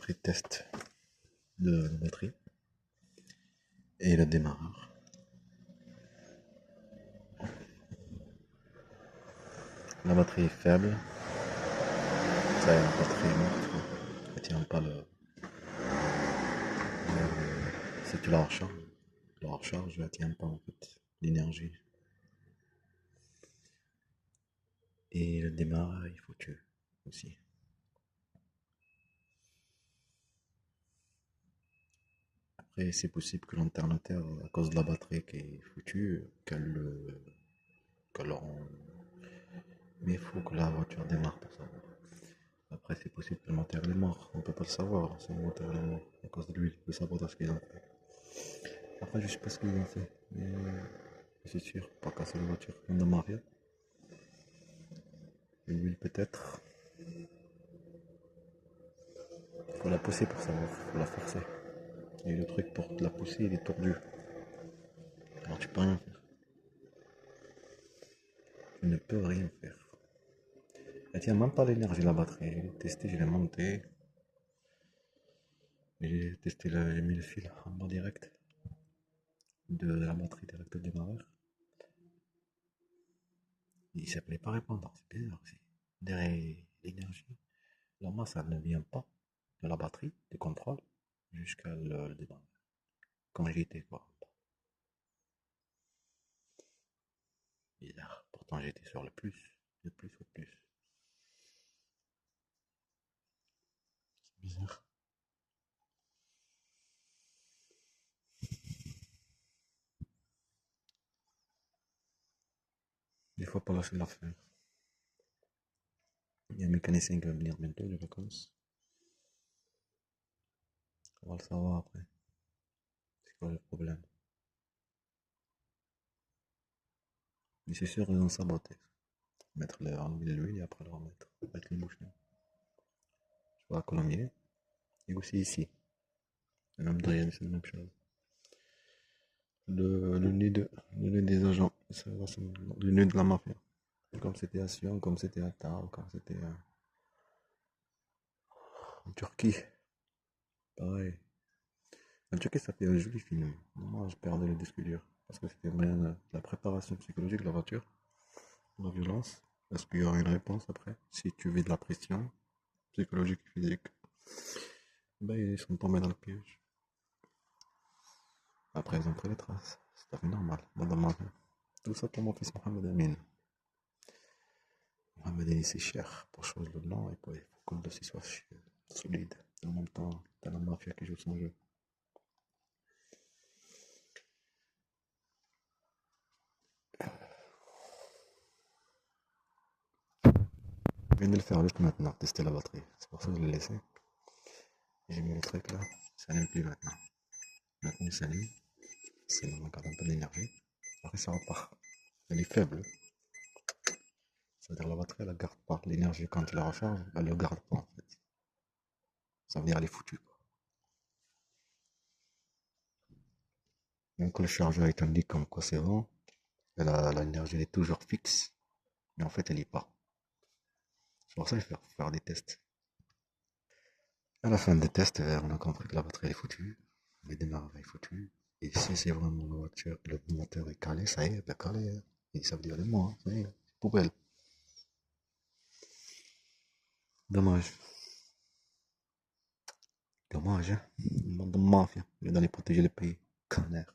montrer le test de la batterie et le démarreur. La batterie est faible, ça est la batterie est morte, elle tient pas si tu la recharges, elle tient pas en fait l'énergie. Et le démarreur est foutu aussi. Après c'est possible que l'alternateur, à cause de la batterie qui est foutue, qu'elle rend. Mais il faut que la voiture démarre pour savoir. Après, c'est possible que le matériel est mort. On peut pas le savoir si le matériel est mort à cause de l'huile. Le sabotage qu'ils ont fait. Après, je sais pas ce qu'ils ont fait. Mais c'est sûr, pas casser la voiture. Même dans Maria. L'huile peut-être. Faut la pousser pour savoir. Faut la forcer. Et le truc pour la pousser, il est tordu. Alors tu peux rien faire. Tu ne peux rien faire. Elle tient même pas l'énergie de la batterie. J'ai testé, je l'ai monté. J'ai testé j'ai mis le fil en bas direct de la batterie direct au démarreur. Il s'appelait pas répondant, c'est bizarre aussi. Derrière l'énergie, la masse elle ne vient pas de la batterie de contrôle jusqu'à le démarreur. Comme j'étais quoi. Bizarre. Pourtant j'étais sur le plus au plus. C'est bizarre. Des fois pas lâcher l'affaire. Il y a un mécanicien qui va venir bientôt, les vacances. On va le savoir après. C'est quoi le problème. Mais c'est sûr ils ont saboté. Mettre enlever l'huile et après le remettre. Avec les bouchons. Je vois à Colombier. Et aussi ici. Le même derrière, c'est la même chose. Le nez des agents, le nez de la mafia. Comme c'était à Sion, comme c'était à Tao, comme c'était en Turquie. Pareil. En Turquie, ça fait un joli film. Moi, je perdais le disque dur. Parce que c'était bien la préparation psychologique de la voiture, la violence. Parce qu'il y aura une réponse après. Si tu vis de la pression psychologique et physique, ben, ils sont tombés dans le piège. Après, ils ont pris les traces. C'est tout à fait normal. Dans ma vie. Tout ça pour mon fils Mohamed Amin. Mohamed Amin, c'est cher pour chose le blanc et puis il faut que le dossier soit solide. En même temps, t'as la mafia qui joue son jeu. Je viens de le faire juste maintenant, tester la batterie. C'est pour ça que je l'ai laissé. J'ai mis le truc là, ça n'aime plus maintenant. Maintenant il s'allume, c'est on garde un peu d'énergie. Après ça repart. Elle est faible. Ça veut dire la batterie elle ne garde pas l'énergie quand tu la recharges, elle ne le garde pas en fait. Ça veut dire elle est foutue. Même que le chargeur il t'indique comme quoi c'est bon, l'énergie elle est toujours fixe, mais en fait elle n'y est pas. C'est pour ça qu'il faut faire des tests. À la fin des tests, on a compris que la batterie est foutue, le démarrage est foutu. Et si c'est vraiment la voiture, le moteur est calé, ça y est, bien calé. Et ça veut dire les mots, ça y est, poubelle. Dommage. Dommage, hein. Bande de mafia. Il est d'aller protéger le pays. Connard.